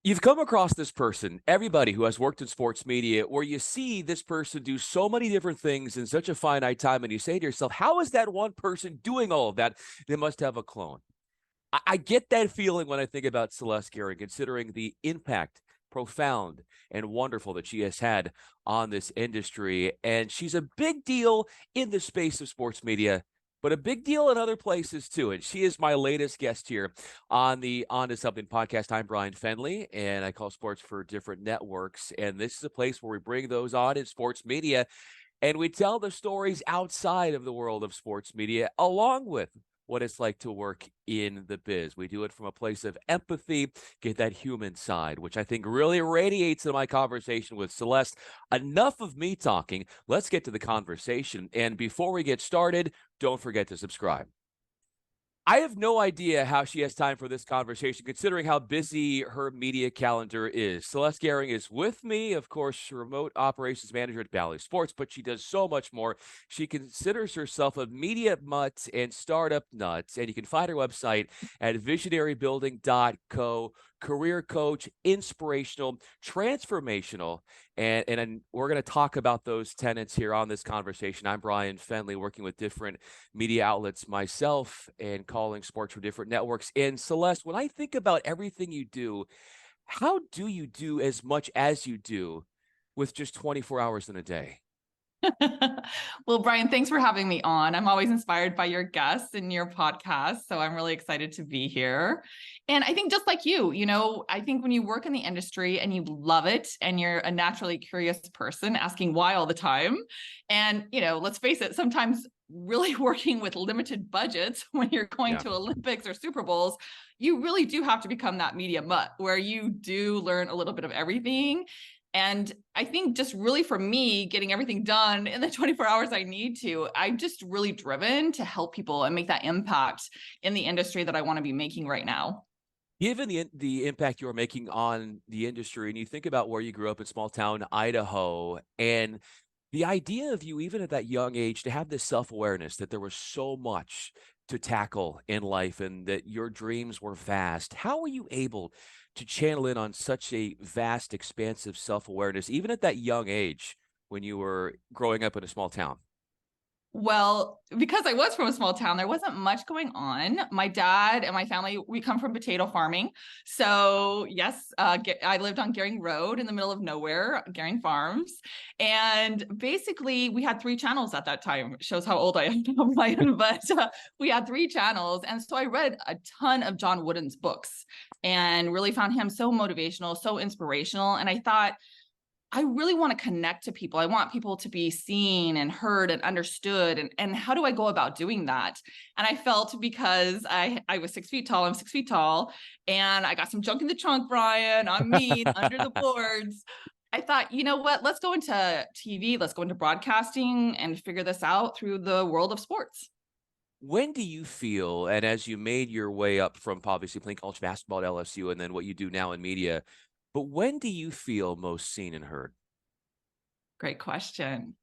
You've come across this person, everybody who has worked in sports media, where you see this person do so many different things in such a finite time, and you say to yourself, how is that one person doing all of that? They must have a clone. I get that feeling when I think about Celeste Gehring, considering the impact, profound and wonderful, that she has had on this industry. And she's a big deal in the space of sports media, but a big deal in other places too. And she is my latest guest here on the On to Something podcast. I'm Bryan Fenley, and I call sports for different networks. And this is a place where we bring those on in sports media and we tell the stories outside of the world of sports media, along with what it's like to work in the biz. We do it from a place of empathy, get that human side, which I think really radiates in my conversation with Celeste. Enough of me talking. Let's get to the conversation. And before we get started, don't forget to subscribe. I have no idea how she has time for this conversation, considering how busy her media calendar is. Celeste Gehring is with me, of course, remote operations manager at Bally Sports, but she does so much more. She considers herself a media mutt and startup nut, and you can find her website at visionarybuilding.co. Career coach, inspirational, transformational, and we're going to talk about those tenets here on this conversation. I'm Bryan Fenley, working with different media outlets myself and calling sports for different networks. And Celeste, when I think about everything you do, how do you do as much as you do with just 24 hours in a day? Well, Bryan, thanks for having me on. I'm always inspired by your guests and your podcast, so I'm really excited to be here. And I think just like you, I think when you work in the industry and you love it and you're a naturally curious person asking why all the time, and, let's face it, sometimes really working with limited budgets when you're going Yeah. to Olympics or Super Bowls, you really do have to become that media mutt where you do learn a little bit of everything. And I think just really for me, getting everything done in the 24 hours I need to, I'm just really driven to help people and make that impact in the industry that I want to be making right now. Given the impact you're making on the industry, and you think about where you grew up in small town Idaho, and the idea of you, even at that young age, to have this self-awareness that there was so much to tackle in life and that your dreams were vast, how were you able to channel in on such a vast, expansive self-awareness, even at that young age when you were growing up in a small town? Well, because I was from a small town, there wasn't much going on. My dad and my family, we come from potato farming. So yes, I lived on Gehring Road in the middle of nowhere, Gehring Farms. And basically we had three channels at that time. Shows how old I am now, Ryan, but we had three channels. And so I read a ton of John Wooden's books and really found him so motivational, so inspirational. And I thought, I really want to connect to people. I want people to be seen and heard and understood. And how do I go about doing that? And I felt because I was 6 feet tall, I'm 6 feet tall, and I got some junk in the trunk, Bryan. I'm mean under the boards. I thought, you know what? Let's go into TV, let's go into broadcasting and figure this out through the world of sports. When do you feel, and as you made your way up from obviously playing college basketball at LSU and then what you do now in media, but when do you feel most seen and heard? Great question.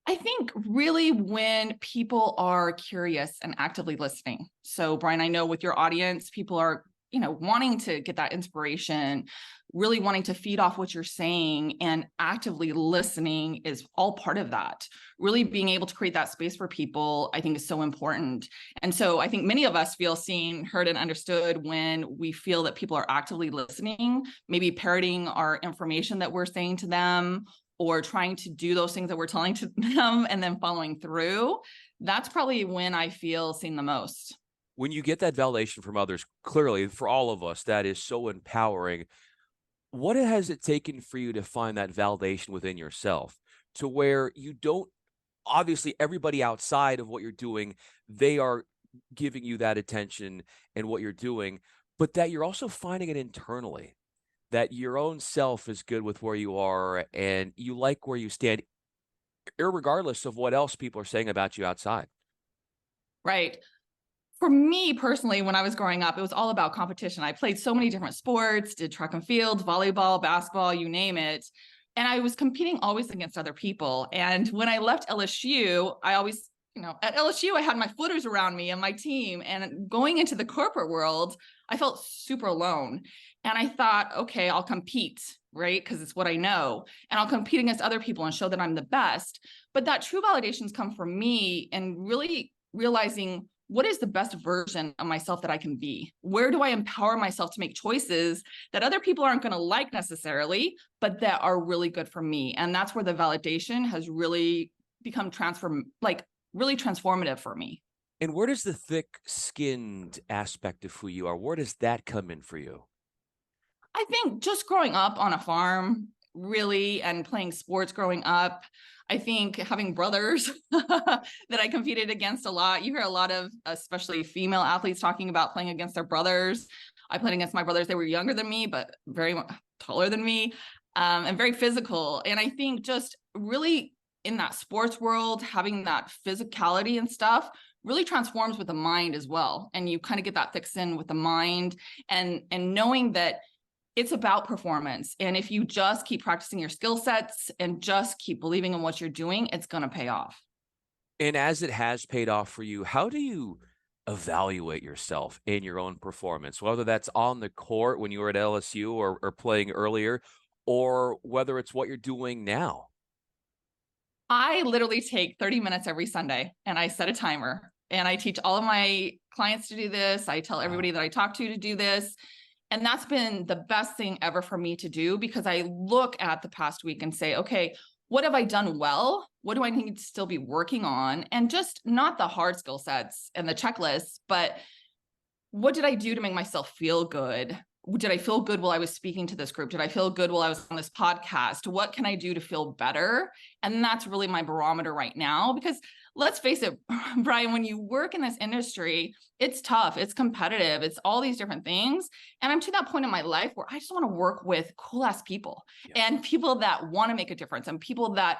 I think really when people are curious and actively listening. So, Bryan, I know with your audience, people are, wanting to get that inspiration, really wanting to feed off what you're saying, and actively listening is all part of that. Really being able to create that space for people, I think, is so important. And so I think many of us feel seen, heard, and understood when we feel that people are actively listening, maybe parroting our information that we're saying to them, or trying to do those things that we're telling to them and then following through. That's probably when I feel seen the most. When you get that validation from others, clearly for all of us, that is so empowering. What has it taken for you to find that validation within yourself to where you don't, obviously, everybody outside of what you're doing, they are giving you that attention and what you're doing, but that you're also finding it internally, that your own self is good with where you are and you like where you stand, irregardless of what else people are saying about you outside? Right. For me personally, when I was growing up, it was all about competition. I played so many different sports, did track and field, volleyball, basketball, you name it. And I was competing always against other people. And when I left LSU, I always, at LSU, I had my footers around me and my team. And going into the corporate world, I felt super alone. And I thought, okay, I'll compete, right? Because it's what I know. And I'll compete against other people and show that I'm the best. But that true validations come from me and really realizing what is the best version of myself that I can be? Where do I empower myself to make choices that other people aren't going to like necessarily, but that are really good for me? And that's where the validation has really become really transformative for me. And where does the thick-skinned aspect of who you are, where does that come in for you? I think just growing up on a farm, really, and playing sports growing up, I think having brothers that I competed against a lot. You hear a lot of, especially female athletes, talking about playing against their brothers. I played against my brothers. They were younger than me, but very taller than me, and very physical. And I think just really in that sports world, having that physicality and stuff really transforms with the mind as well. And you kind of get that thick skin with the mind, and knowing that it's about performance. And if you just keep practicing your skill sets and just keep believing in what you're doing, it's going to pay off. And as it has paid off for you, how do you evaluate yourself in your own performance, whether that's on the court when you were at LSU or playing earlier, or whether it's what you're doing now? I literally take 30 minutes every Sunday and I set a timer and I teach all of my clients to do this. I tell everybody Wow. that I talk to do this. And that's been the best thing ever for me to do, because I look at the past week and say, okay, what have I done well? What do I need to still be working on? And just not the hard skill sets and the checklists, but what did I do to make myself feel good? Did I feel good while I was speaking to this group? Did I feel good while I was on this podcast? What can I do to feel better? And that's really my barometer right now, because let's face it, Bryan, when you work in this industry, it's tough, it's competitive, it's all these different things. And I'm to that point in my life where I just want to work with cool ass people, Yeah. and people that want to make a difference, and people that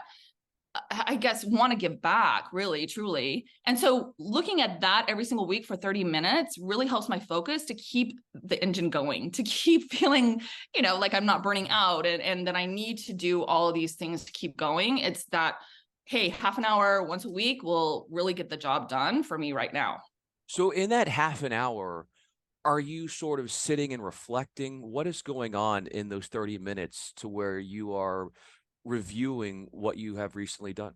I guess want to give back, really, truly. And so looking at that every single week for 30 minutes really helps my focus to keep the engine going, to keep feeling, like I'm not burning out, and that I need to do all of these things to keep going. It's that, hey, half an hour once a week will really get the job done for me right now. So in that half an hour, are you sort of sitting and reflecting? What is going on in those 30 minutes to where you are reviewing what you have recently done?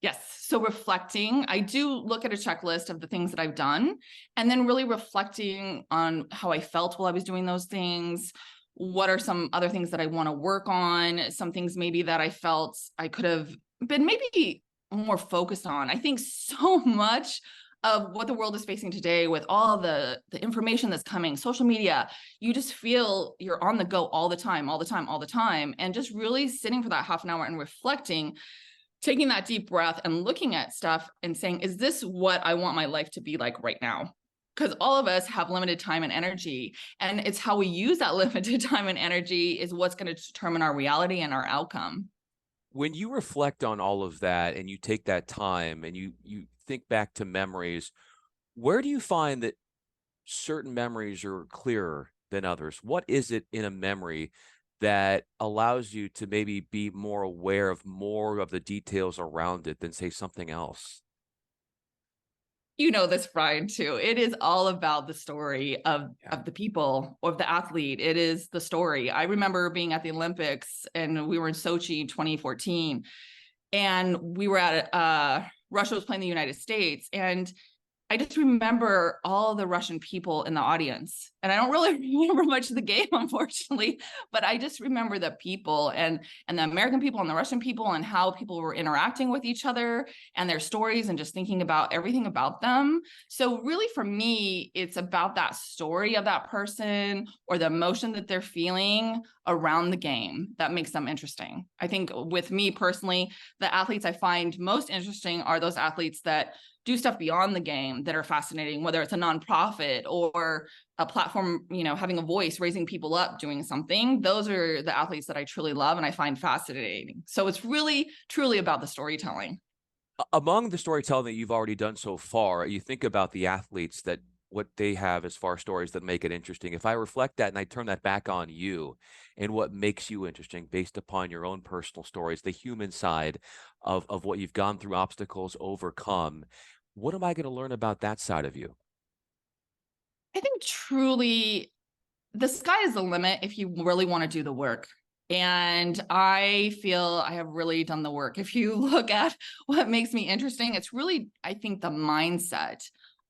Yes. So reflecting, I do look at a checklist of the things that I've done, and then really reflecting on how I felt while I was doing those things. What are some other things that I want to work on? Some things maybe that I felt I could have been maybe more focused on. I think so much of what the world is facing today, with all the information that's coming, social media, you just feel you're on the go all the time, all the time, all the time. And just really sitting for that half an hour and reflecting, taking that deep breath and looking at stuff and saying, is this what I want my life to be like right now? Because all of us have limited time and energy, and it's how we use that limited time and energy is what's going to determine our reality and our outcome. When you reflect on all of that and you take that time and you think back to memories, where do you find that certain memories are clearer than others? What is it in a memory that allows you to maybe be more aware of more of the details around it than, say, something else? You know this, Bryan, too. It is all about the story of Yeah. the people, of the athlete. It is the story. I remember being at the Olympics, and we were in Sochi in 2014, and we were at Russia was playing the United States, and I just remember all the Russian people in the audience. And I don't really remember much of the game, unfortunately, but I just remember the people, and the American people and the Russian people, and how people were interacting with each other and their stories, and just thinking about everything about them. So really for me, it's about that story of that person, or the emotion that they're feeling around the game, that makes them interesting. I think with me personally, the athletes I find most interesting are those athletes that do stuff beyond the game that are fascinating, whether it's a nonprofit or a platform, having a voice, raising people up, doing something. Those are the athletes that I truly love and I find fascinating. So it's really, truly about the storytelling. Among the storytelling that you've already done so far, you think about the athletes, that what they have as far stories that make it interesting. If I reflect that and I turn that back on you and what makes you interesting based upon your own personal stories, the human side of what you've gone through, obstacles, overcome, what am I going to learn about that side of you? I think truly the sky is the limit if you really want to do the work. And I feel I have really done the work. If you look at what makes me interesting, it's really, I think, the mindset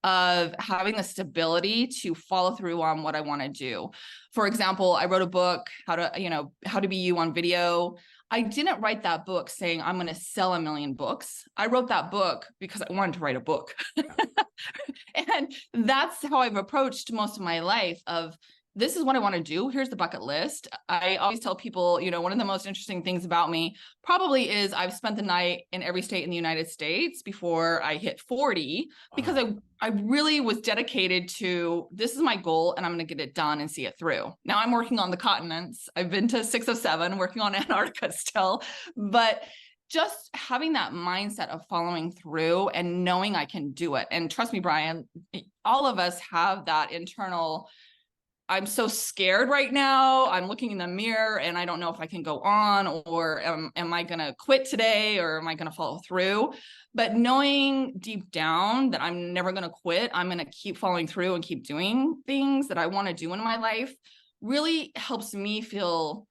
of having the stability to follow through on what I want to do. For example, I wrote a book, how to be you on video. I didn't write that book saying I'm going to sell 1 million books. I wrote that book because I wanted to write a book. And that's how I've approached most of my life of, this is what I want to do. Here's the bucket list. I always tell people, one of the most interesting things about me probably is I've spent the night in every state in the United States before I hit 40, because I really was dedicated to, this is my goal and I'm going to get it done and see it through. Now I'm working on the continents. I've been to 6 of 7, working on Antarctica still, but just having that mindset of following through and knowing I can do it. And trust me, Bryan, all of us have that internal, I'm so scared right now. I'm looking in the mirror and I don't know if I can go on, or am I going to quit today, or am I going to follow through? But knowing deep down that I'm never going to quit, I'm going to keep following through and keep doing things that I want to do in my life really helps me feel,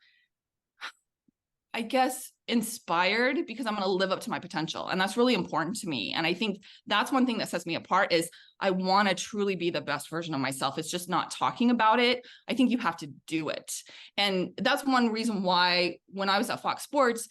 I guess, inspired, because I'm going to live up to my potential. And that's really important to me. And I think that's one thing that sets me apart is I want to truly be the best version of myself. It's just not talking about it. I think you have to do it. And that's one reason why when I was at Fox Sports,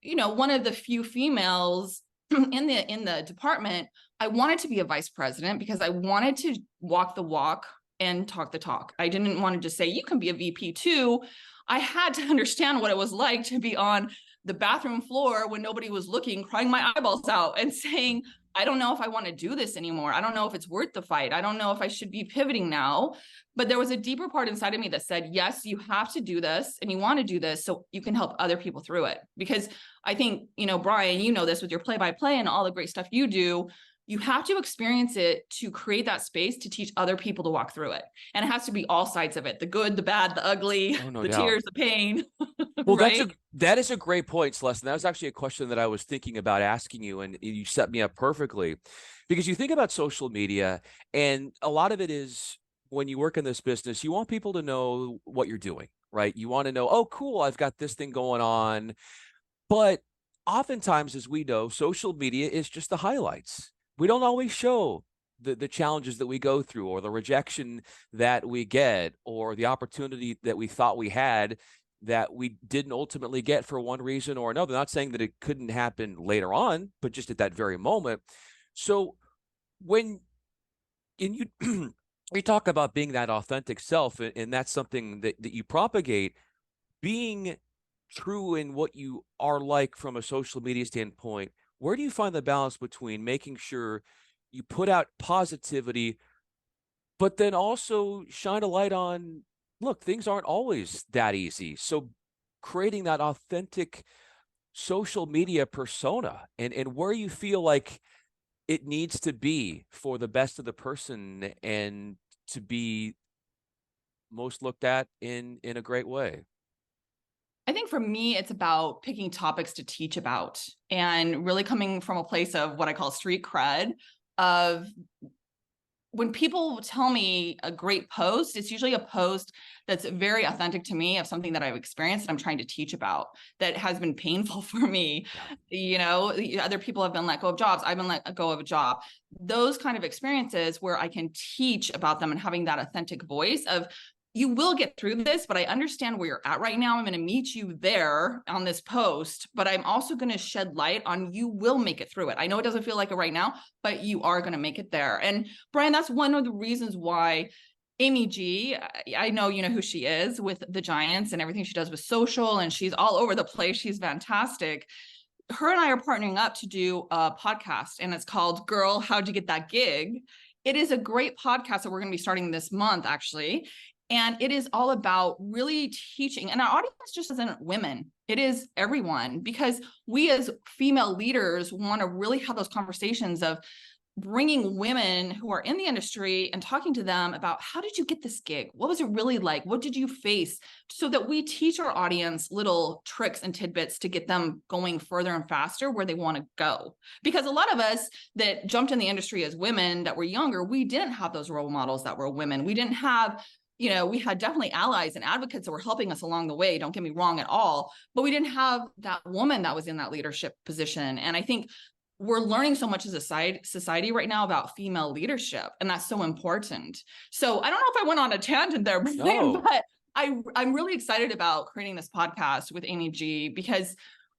one of the few females in the department, I wanted to be a vice president because I wanted to walk the walk and talk the talk. I didn't want to just say, you can be a VP too. I had to understand what it was like to be on the bathroom floor when nobody was looking, crying my eyeballs out and saying, I don't know if I want to do this anymore. I don't know if it's worth the fight. I don't know if I should be pivoting now. But there was a deeper part inside of me that said, yes, you have to do this and you want to do this so you can help other people through it. Because I think, Bryan, you know this with your play-by-play and all the great stuff you do. You have to experience it to create that space to teach other people to walk through it. And it has to be all sides of it, the good, the bad, the ugly, the tears, the pain. Well, right? that is a great point, Celeste. And that was actually a question that I was thinking about asking you, and you set me up perfectly, because you think about social media, and a lot of it is, when you work in this business, you want people to know what you're doing, right? You want to know, oh, cool, I've got this thing going on. But oftentimes, as we know, social media is just the highlights. We don't always show the challenges that we go through, or the rejection that we get, or the opportunity that we thought we had that we didn't ultimately get for one reason or another. Not saying that it couldn't happen later on, but just at that very moment. So when you you talk about being that authentic self, and that's something that you propagate, being true in what you are like from a social media standpoint, where do you find the balance between making sure you put out positivity, but then also shine a light on, look, things aren't always that easy. So creating that authentic social media persona, and where you feel like it needs to be for the best of the person and to be most looked at in a great way. I think for me, it's about picking topics to teach about and really coming from a place of what I call street cred, of when people tell me a great post, it's usually a post that's very authentic to me, of something that I've experienced and I'm trying to teach about, that has been painful for me. Other people have been let go of jobs. I've been let go of a job. Those kind of experiences where I can teach about them and having that authentic voice of, you will get through this, but I understand where you're at right now. I'm going to meet you there on this post, but I'm also going to shed light on, you will make it through it. I know it doesn't feel like it right now, but you are going to make it there. And Bryan, that's one of the reasons why Amy G, I know you know who she is with the Giants and everything she does with social, and she's all over the place. She's fantastic. Her and I are partnering up to do a podcast, and it's called Girl, How'd You Get That Gig? It is a great podcast that we're going to be starting this month, actually. And it is all about really teaching. And our audience just isn't women. It is everyone, because we as female leaders want to really have those conversations of bringing women who are in the industry and talking to them about, how did you get this gig? What was it really like? What did you face? So that we teach our audience little tricks and tidbits to get them going further and faster where they want to go. Because a lot of us that jumped in the industry as women that were younger, we didn't have those role models that were women. We didn't have we had definitely allies and advocates that were helping us along the way. Don't get me wrong at all, but we didn't have that woman that was in that leadership position. And I think we're learning so much as a society right now about female leadership, and that's so important. So I don't know if I went on a tangent there, Bryan, No. but I'm really excited about creating this podcast with Amy G, because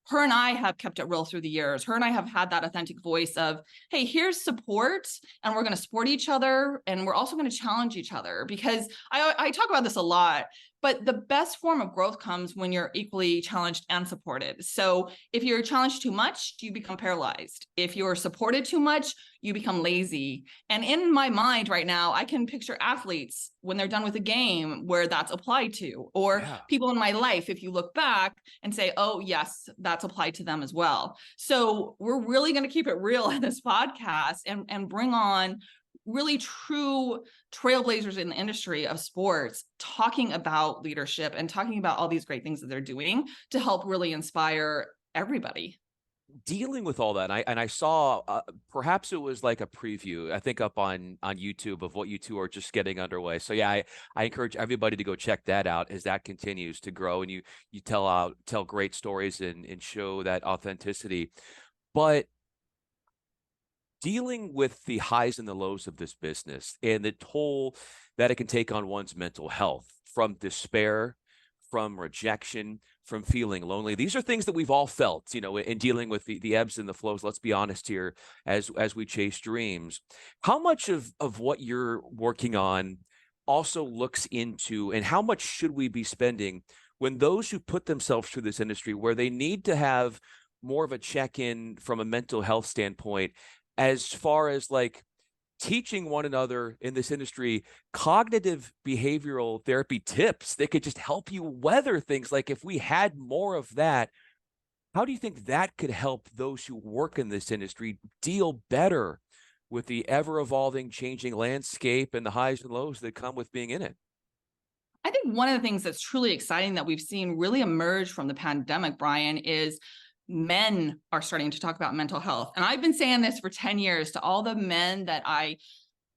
her and I have kept it real through the years. Her and I have had that authentic voice of, hey, here's support, and we're going to support each other. And we're also going to challenge each other, because I talk about this a lot, but the best form of growth comes when you're equally challenged and supported. So if you're challenged too much, you become paralyzed. If you're supported too much, you become lazy. And in my mind right now, I can picture athletes when they're done with a game where that's applied to, or people in my life, if you look back and say, oh, yes, that's applied to them as well. So we're really going to keep it real in this podcast and bring on really true trailblazers in the industry of sports, talking about leadership and talking about all these great things that they're doing to help really inspire everybody. Dealing with all that, and I saw perhaps it was like a preview, I think, up on YouTube of what you two are just getting underway. So yeah, I encourage everybody to go check that out as that continues to grow, and you tell great stories and show that authenticity. But dealing with the highs and the lows of this business and the toll that it can take on one's mental health, from despair, from rejection, from feeling lonely. These are things that we've all felt, in dealing with the ebbs and the flows. Let's be honest here, as we chase dreams. How much of what you're working on also looks into, and how much should we be spending when those who put themselves through this industry, where they need to have more of a check-in from a mental health standpoint, as far as like teaching one another in this industry cognitive behavioral therapy tips that could just help you weather things? Like, if we had more of that, how do you think that could help those who work in this industry deal better with the ever-evolving, changing landscape and the highs and lows that come with being in it? I think one of the things that's truly exciting that we've seen really emerge from the pandemic, Bryan, is men are starting to talk about mental health. And I've been saying this for 10 years to all the men that I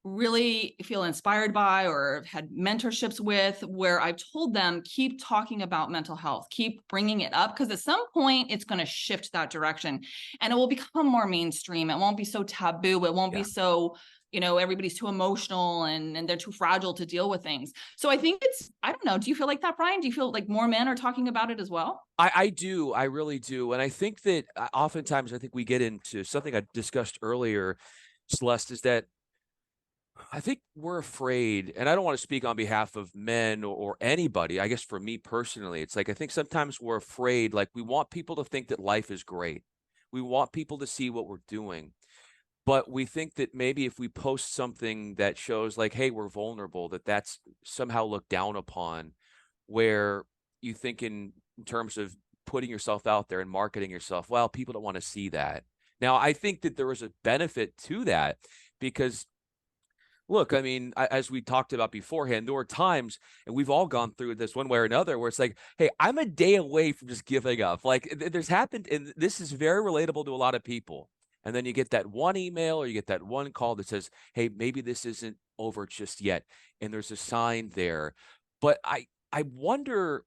really feel inspired by or had mentorships with, where I've told them, keep talking about mental health, keep bringing it up, because at some point it's going to shift that direction and it will become more mainstream. It won't be so taboo. It won't be so, everybody's too emotional and they're too fragile to deal with things. So I think I don't know. Do you feel like that, Bryan? Do you feel like more men are talking about it as well? I do. I really do. And I think that oftentimes, I think we get into something I discussed earlier, Celeste, is that I think we're afraid, and I don't want to speak on behalf of men or anybody. I guess for me personally, it's like, I think sometimes we're afraid, like we want people to think that life is great. We want people to see what we're doing. But we think that maybe if we post something that shows like, hey, we're vulnerable, that's somehow looked down upon, where you think in terms of putting yourself out there and marketing yourself, well, people don't want to see that. Now, I think that there is a benefit to that, because look, I mean, as we talked about beforehand, there were times, and we've all gone through this one way or another, where it's like, hey, I'm a day away from just giving up. Like, there's happened, and this is very relatable to a lot of people. And then you get that one email or you get that one call that says, hey, maybe this isn't over just yet. And there's a sign there. But I wonder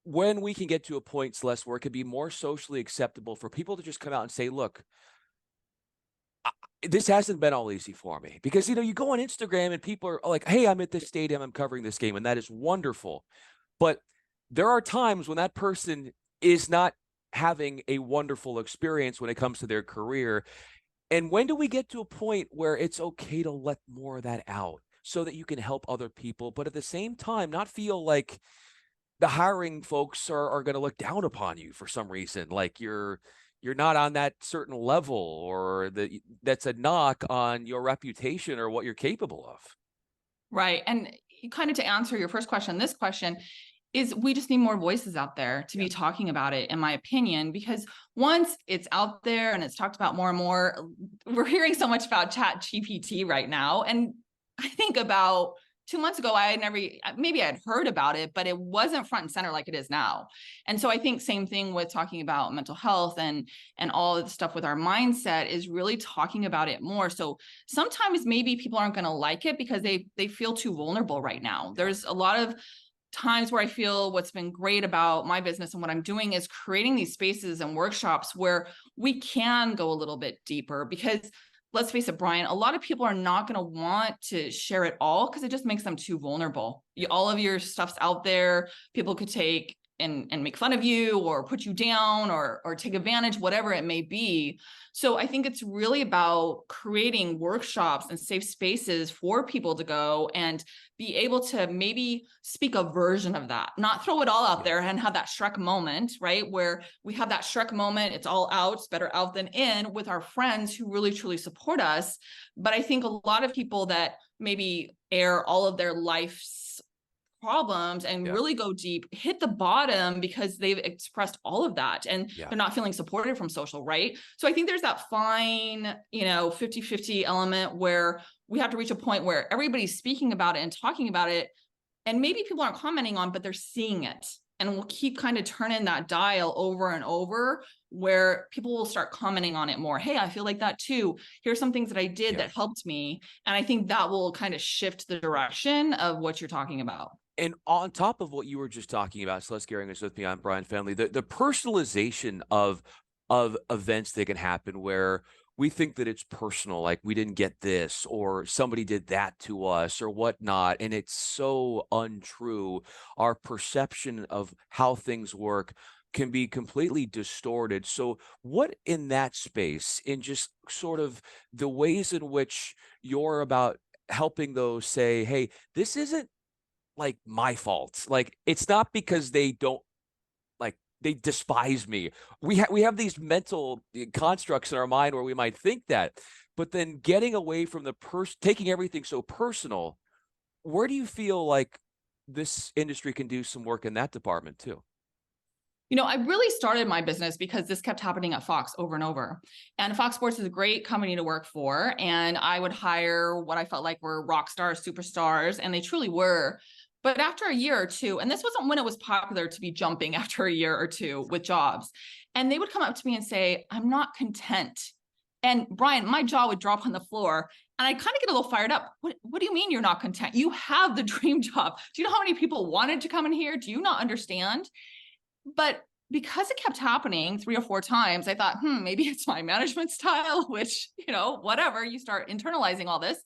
when we can get to a point, Celeste, where it could be more socially acceptable for people to just come out and say, look, this hasn't been all easy for me. Because, you go on Instagram and people are like, hey, I'm at this stadium, I'm covering this game, and that is wonderful. But there are times when that person is not having a wonderful experience when it comes to their career. And when do we get to a point where it's okay to let more of that out so that you can help other people, but at the same time not feel like the hiring folks are going to look down upon you for some reason, like you're not on that certain level, or that's a knock on your reputation or what you're capable of? Right. And kind of to answer your first question, this question is, we just need more voices out there to be talking about it, in my opinion, because once it's out there and it's talked about more and more, we're hearing so much about Chat GPT right now. And I think about 2 months ago, I had never, maybe I had heard about it, but it wasn't front and center like it is now. And so I think same thing with talking about mental health and all of the stuff with our mindset is really talking about it more. So sometimes maybe people aren't going to like it because they feel too vulnerable right now. There's a lot of times where I feel what's been great about my business and what I'm doing is creating these spaces and workshops where we can go a little bit deeper, because let's face it, Bryan, a lot of people are not going to want to share it all because it just makes them too vulnerable. All of your stuff's out there. People could take and make fun of you or put you down or take advantage, whatever it may be. So I think it's really about creating workshops and safe spaces for people to go and be able to maybe speak a version of that, not throw it all out there and have that Shrek moment, right? Where we have that Shrek moment, it's all out, it's better out than in, with our friends who really truly support us. But I think a lot of people that maybe air all of their life's problems and really go deep, hit the bottom because they've expressed all of that and they're not feeling supported from social, right? So I think there's that fine, 50-50 element where we have to reach a point where everybody's speaking about it and talking about it, and maybe people aren't commenting on, but they're seeing it. And we'll keep kind of turning that dial over and over where people will start commenting on it more. Hey, I feel like that too. Here's some things that I did that helped me. And I think that will kind of shift the direction of what you're talking about. And on top of what you were just talking about, Celeste Gehring is with me. I'm Bryan Fenley. The personalization of events that can happen where we think that it's personal, like we didn't get this or somebody did that to us or whatnot, and it's so untrue. Our perception of how things work can be completely distorted. So what in that space, in just sort of the ways in which you're about helping those say, hey, this isn't like my fault. Like it's not because they don't like they despise me. We have these mental constructs in our mind where we might think that, but then getting away from the taking everything so personal. Where do you feel like this industry can do some work in that department too? I really started my business because this kept happening at Fox over and over. And Fox Sports is a great company to work for. And I would hire what I felt like were rock stars, superstars, and they truly were. But after a year or two, and this wasn't when it was popular to be jumping after a year or two with jobs, and they would come up to me and say, I'm not content. And Bryan, my jaw would drop on the floor and I kind of get a little fired up. What do you mean you're not content? You have the dream job. Do you know how many people wanted to come in here? Do you not understand? But because it kept happening 3 or 4 times, I thought, maybe it's my management style, which, whatever, you start internalizing all this.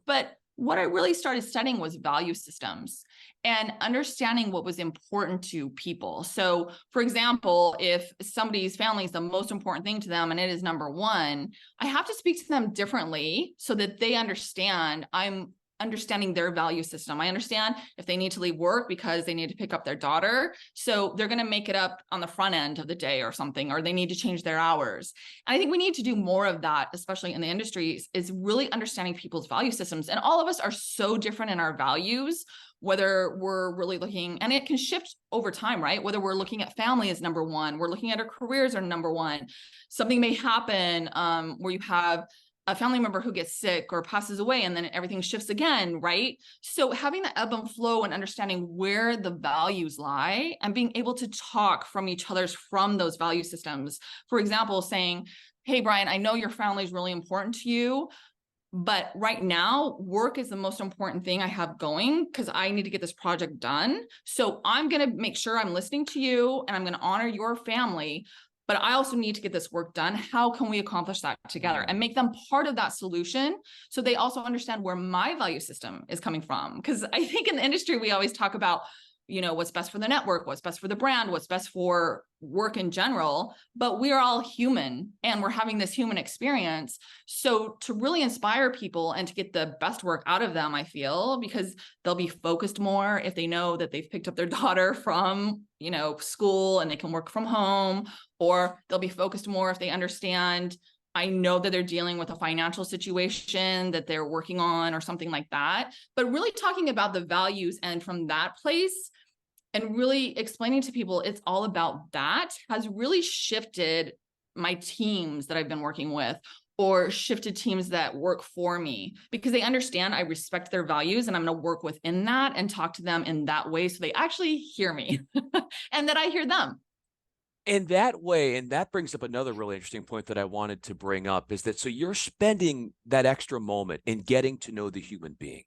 But what I really started studying was value systems and understanding what was important to people. So, for example, if somebody's family is the most important thing to them and it is number one, I have to speak to them differently so that they understand I'm understanding their value system. I understand if they need to leave work because they need to pick up their daughter. So they're going to make it up on the front end of the day or something, or they need to change their hours. And I think we need to do more of that, especially in the industries, is really understanding people's value systems. And all of us are so different in our values, whether we're really looking, and it can shift over time, right? Whether we're looking at family as number one, we're looking at our careers are number one. Something may happen where you have a family member who gets sick or passes away, and then everything shifts again, right? So having that ebb and flow and understanding where the values lie and being able to talk from each other's from those value systems. For example, saying, hey, Bryan, I know your family is really important to you, but right now work is the most important thing I have going because I need to get this project done. So I'm going to make sure I'm listening to you and I'm going to honor your family. But I also need to get this work done. How can we accomplish that together and make them part of that solution so they also understand where my value system is coming from? Because I think in the industry, we always talk about, what's best for the network, what's best for the brand, what's best for work in general, but we are all human and we're having this human experience. So to really inspire people and to get the best work out of them, I feel, because they'll be focused more if they know that they've picked up their daughter from, school and they can work from home, or they'll be focused more if they understand, I know that they're dealing with a financial situation that they're working on or something like that. But really talking about the values and from that place, and really explaining to people it's all about that has really shifted my teams that I've been working with, or shifted teams that work for me, because they understand I respect their values and I'm going to work within that and talk to them in that way so they actually hear me and that I hear them. In that way, and that brings up another really interesting point that I wanted to bring up, is that so you're spending that extra moment in getting to know the human being,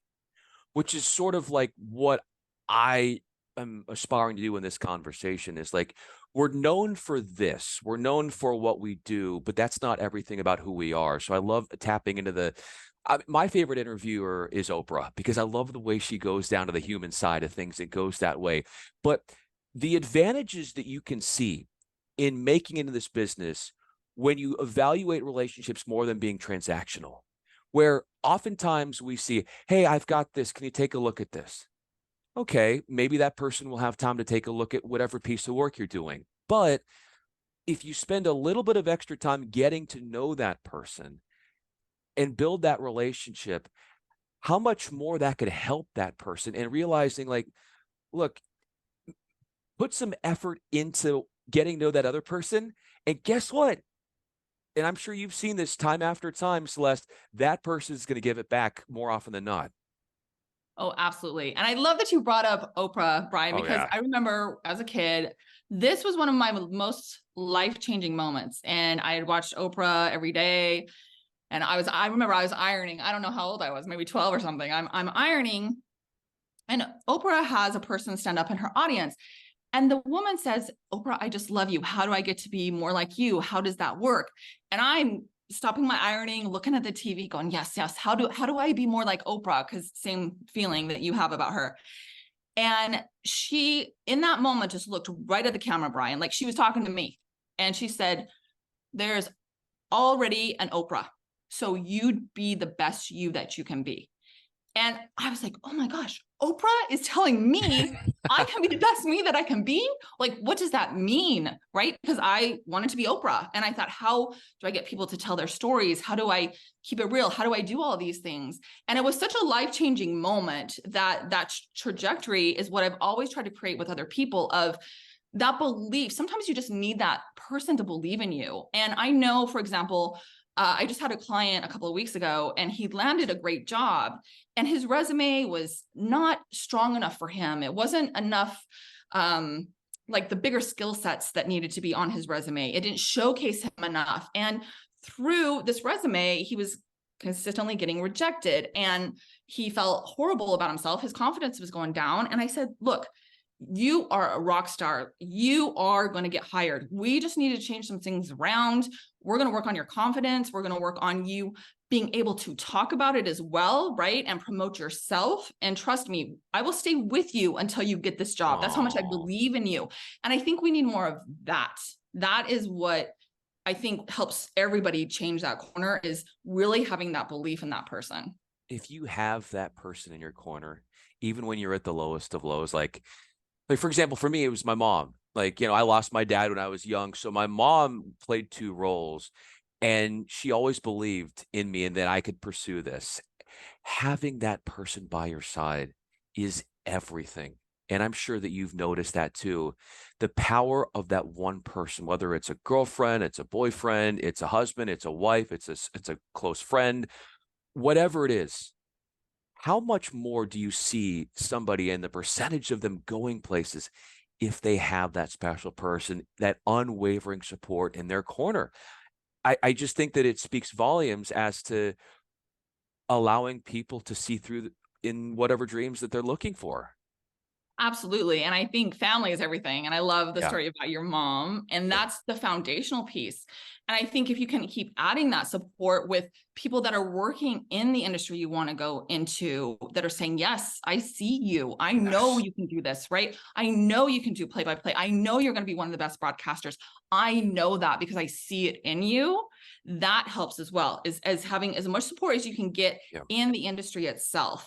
which is sort of like what I am aspiring to do in this conversation. Is like, we're known for this, we're known for what we do, but that's not everything about who we are. So I love tapping into my favorite interviewer is Oprah, because I love the way she goes down to the human side of things. It goes that way. But the advantages that you can see in making it into this business when you evaluate relationships more than being transactional, where oftentimes we see, hey, I've got this. Can you take a look at this? Okay, maybe that person will have time to take a look at whatever piece of work you're doing. But if you spend a little bit of extra time getting to know that person and build that relationship, how much more that could help that person, and realizing like, look, put some effort into getting to know that other person. And guess what? And I'm sure you've seen this time after time, Celeste, that person is going to give it back more often than not. Oh, absolutely. And I love that you brought up Oprah, Bryan, Oh, because yeah. I remember as a kid, this was one of my most life-changing moments. And I had watched Oprah every day. And I remember I was ironing. I don't know how old I was, maybe 12 or something. I'm ironing. And Oprah has a person stand up in her audience. And the woman says, Oprah, I just love you. How do I get to be more like you? How does that work? And I'm stopping my ironing, looking at the TV, going, yes, yes. How do I be more like Oprah? Because same feeling that you have about her. And she, in that moment, just looked right at the camera, Bryan, like she was talking to me. And she said, there's already an Oprah. So you'd be the best you that you can be. And I was like, oh my gosh, Oprah is telling me I can be the best me that I can be. Like, what does that mean? Right? Because I wanted to be Oprah. And I thought, how do I get people to tell their stories? How do I keep it real? How do I do all these things? And it was such a life-changing moment that trajectory is what I've always tried to create with other people, of that belief. Sometimes you just need that person to believe in you. And I know, for example, I just had a client a couple of weeks ago and he landed a great job and his resume was not strong enough for him. It wasn't enough, like the bigger skill sets that needed to be on his resume. It didn't showcase him enough. And through this resume, he was consistently getting rejected and he felt horrible about himself. His confidence was going down. And I said, look, you are a rock star. You are going to get hired. We just need to change some things around. We're going to work on your confidence. We're going to work on you being able to talk about it as well, right? And promote yourself. And trust me, I will stay with you until you get this job. That's how much I believe in you. And I think we need more of that. That is what I think helps everybody change that corner, is really having that belief in that person. If you have that person in your corner, even when you're at the lowest of lows, like for example, for me, it was my mom. Like, I lost my dad when I was young. So my mom played two roles and she always believed in me and that I could pursue this. Having that person by your side is everything. And I'm sure that you've noticed that too. The power of that one person, whether it's a girlfriend, it's a boyfriend, it's a husband, it's a wife, it's a close friend, whatever it is. How much more do you see somebody and the percentage of them going places if they have that special person, that unwavering support in their corner? I just think that it speaks volumes as to allowing people to see through in whatever dreams that they're looking for. Absolutely. And I think family is everything. And I love the Yeah. story about your mom. And that's the foundational piece. And I think if you can keep adding that support with people that are working in the industry you want to go into, that are saying, yes, I see you. I know Yes. you can do this, right? I know you can do play by play. I know you're going to be one of the best broadcasters. I know that because I see it in you. That helps as well, is as having as much support as you can get Yeah. in the industry itself.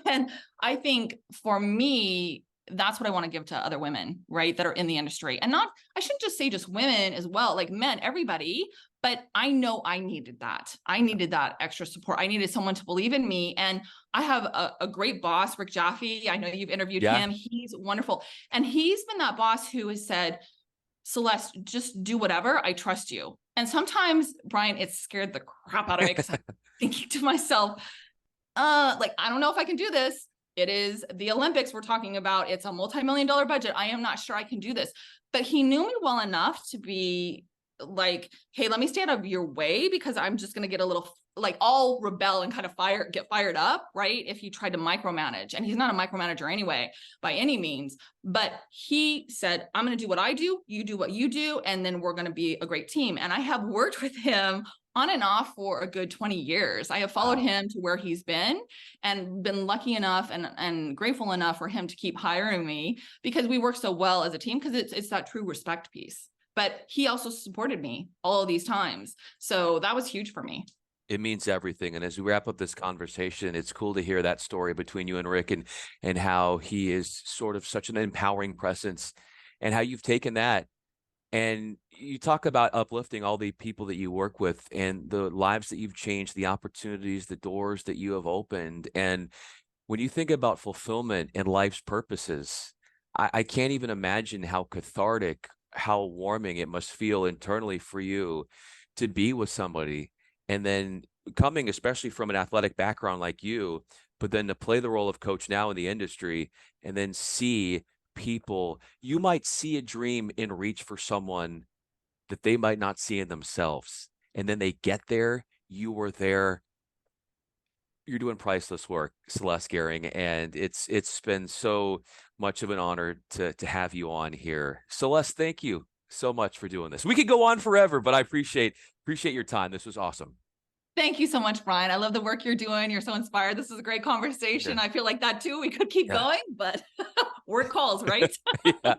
And I think for me, that's what I want to give to other women, right, that are in the industry. And not, I shouldn't just say just women as well, like men, everybody. But I know I needed that. I needed that extra support. I needed someone to believe in me. And I have a great boss, Rick Jaffe. I know you've interviewed Yeah. him. He's wonderful. And he's been that boss who has said, Celeste, just do whatever. I trust you. And sometimes, Bryan, it scared the crap out of me because I'm thinking to myself, like, I don't know if I can do this. It is the Olympics we're talking about. It's a multi-million-dollar budget. I am not sure I can do this. But he knew me well enough to be like, hey, let me stay out of your way because I'm just going to get a little, like, I'll rebel and kind of get fired up, right? If you tried to micromanage. And he's not a micromanager anyway, by any means. But he said, I'm going to do what I do. You do what you do. And then we're going to be a great team. And I have worked with him on and off for a good 20 years. I have followed him to where he's been and been lucky enough and grateful enough for him to keep hiring me because we work so well as a team because it's that true respect piece. But he also supported me all of these times. So that was huge for me. It means everything. And as we wrap up this conversation, it's cool to hear that story between you and Rick and how he is sort of such an empowering presence and how you've taken that. And you talk about uplifting all the people that you work with and the lives that you've changed, the opportunities, the doors that you have opened. And when you think about fulfillment and life's purposes, I can't even imagine how cathartic, how warming it must feel internally for you to be with somebody. And then coming, especially from an athletic background like you, but then to play the role of coach now in the industry and then see people, you might see a dream in reach for someone that they might not see in themselves. And then they get there, you were there. You're doing priceless work, Celeste Gehring, and it's been so much of an honor to have you on here. Celeste, thank you so much for doing this. We could go on forever, but I appreciate your time. This was awesome. Thank you so much, Bryan. I love the work you're doing. You're so inspired. This is a great conversation. Yeah. I feel like that too. We could keep Yeah. going, but work calls, right? Yeah.